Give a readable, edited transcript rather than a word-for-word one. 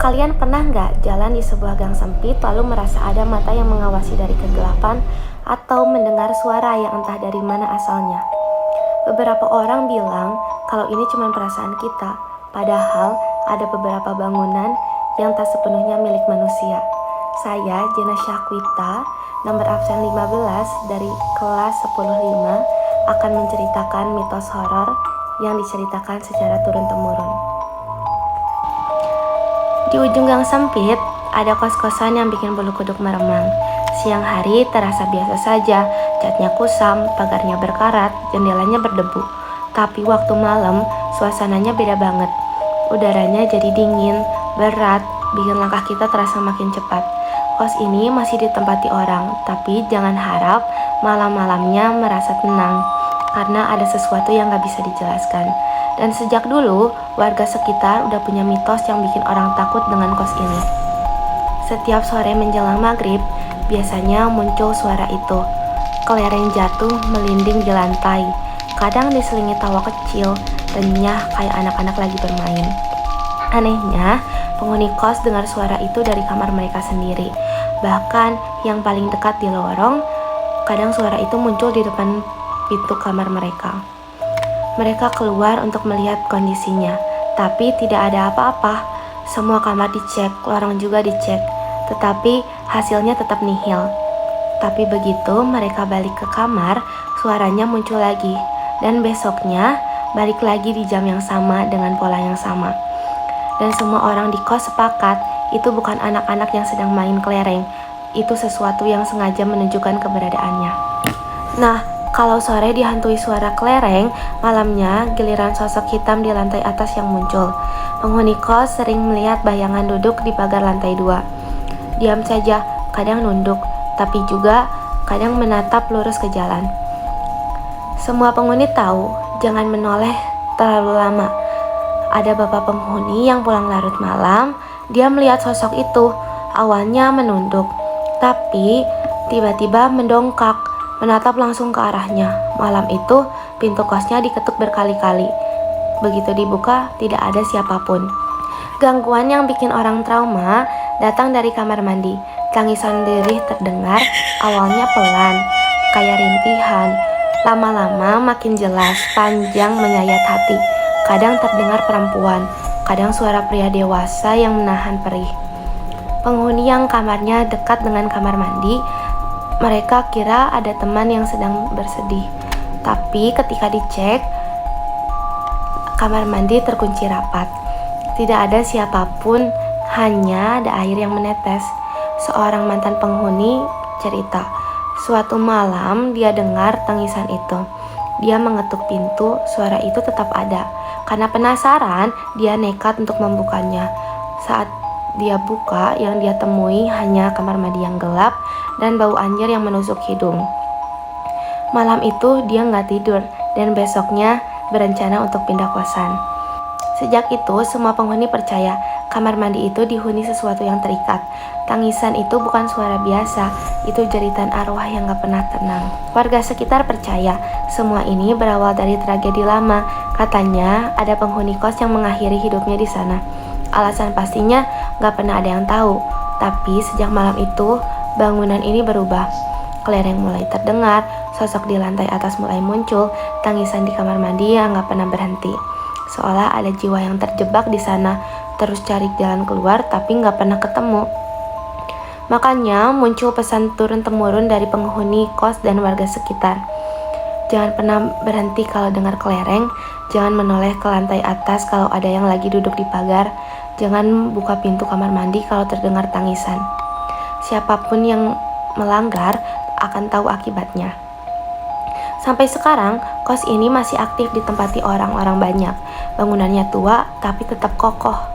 Kalian pernah nggak jalan di sebuah gang sempit lalu merasa ada mata yang mengawasi dari kegelapan atau mendengar suara yang entah dari mana asalnya? Beberapa orang bilang kalau ini cuma perasaan kita, padahal ada beberapa bangunan yang tak sepenuhnya milik manusia. Saya, Jena Syakwita, nomor absen 15 dari kelas 105, akan menceritakan mitos horor yang diceritakan secara turun-temurun. Di ujung gang sempit, ada kos-kosan yang bikin bulu kuduk meremang. Siang hari terasa biasa saja, catnya kusam, pagarnya berkarat, jendelanya berdebu. Tapi waktu malam, suasananya beda banget. Udaranya jadi dingin, berat, bikin langkah kita terasa makin cepat. Kos ini masih ditempati orang, tapi jangan harap malam-malamnya merasa tenang, karena ada sesuatu yang gak bisa dijelaskan. Dan sejak dulu, warga sekitar udah punya mitos yang bikin orang takut dengan kos ini. Setiap sore menjelang maghrib, biasanya muncul suara itu. Kelereng jatuh melinding di lantai, kadang diselingi tawa kecil, renyah kayak anak-anak lagi bermain. Anehnya, penghuni kos dengar suara itu dari kamar mereka sendiri. Bahkan yang paling dekat di lorong, kadang suara itu muncul di depan pintu kamar mereka. Mereka keluar untuk melihat kondisinya, tapi tidak ada apa-apa. Semua kamar dicek, lorong juga dicek, tetapi hasilnya tetap nihil. Tapi begitu mereka balik ke kamar, suaranya muncul lagi. Dan besoknya, balik lagi di jam yang sama dengan pola yang sama. Dan semua orang di kos sepakat, itu bukan anak-anak yang sedang main kelereng. Itu sesuatu yang sengaja menunjukkan keberadaannya. Nah, kalau sore dihantui suara kelereng, malamnya giliran sosok hitam di lantai atas yang muncul. Penghuni kos sering melihat bayangan duduk di pagar lantai 2. Diam saja, kadang nunduk, tapi juga kadang menatap lurus ke jalan. Semua penghuni tahu, jangan menoleh terlalu lama. Ada bapak penghuni yang pulang larut malam, dia melihat sosok itu. Awalnya menunduk, tapi tiba-tiba mendongkak, menatap langsung ke arahnya. Malam itu, pintu kosnya diketuk berkali-kali. Begitu dibuka, tidak ada siapapun. Gangguan yang bikin orang trauma datang dari kamar mandi. Tangisan lirih terdengar, awalnya pelan, kayak rintihan. Lama-lama makin jelas, panjang menyayat hati. Kadang terdengar perempuan, kadang suara pria dewasa yang menahan perih. Penghuni yang kamarnya dekat dengan kamar mandi, mereka kira ada teman yang sedang bersedih. Tapi ketika dicek, kamar mandi terkunci rapat. Tidak ada siapapun, hanya ada air yang menetes. Seorang mantan penghuni cerita, suatu malam dia dengar tangisan itu. Dia mengetuk pintu, suara itu tetap ada. Karena penasaran, dia nekat untuk membukanya. Saat dia buka, yang dia temui hanya kamar mandi yang gelap dan bau anjir yang menusuk hidung. Malam itu dia nggak tidur dan besoknya berencana untuk pindah kosan. Sejak itu semua penghuni percaya kamar mandi itu dihuni sesuatu yang terikat. Tangisan itu bukan suara biasa, itu jeritan arwah yang gak pernah tenang. Warga sekitar percaya semua ini berawal dari tragedi lama. Katanya ada penghuni kos yang mengakhiri hidupnya di sana. Alasan pastinya gak pernah ada yang tahu. Tapi sejak malam itu bangunan ini berubah. Kelereng mulai terdengar, sosok di lantai atas mulai muncul, tangisan di kamar mandi yang gak pernah berhenti. Seolah ada jiwa yang terjebak di sana, terus cari jalan keluar tapi gak pernah ketemu. Makanya muncul pesan turun-temurun dari penghuni kos dan warga sekitar. Jangan pernah berhenti kalau dengar kelereng, jangan menoleh ke lantai atas kalau ada yang lagi duduk di pagar, jangan buka pintu kamar mandi kalau terdengar tangisan. Siapapun yang melanggar akan tahu akibatnya. Sampai sekarang, kos ini masih aktif ditempati orang-orang banyak. Bangunannya tua, tapi tetap kokoh.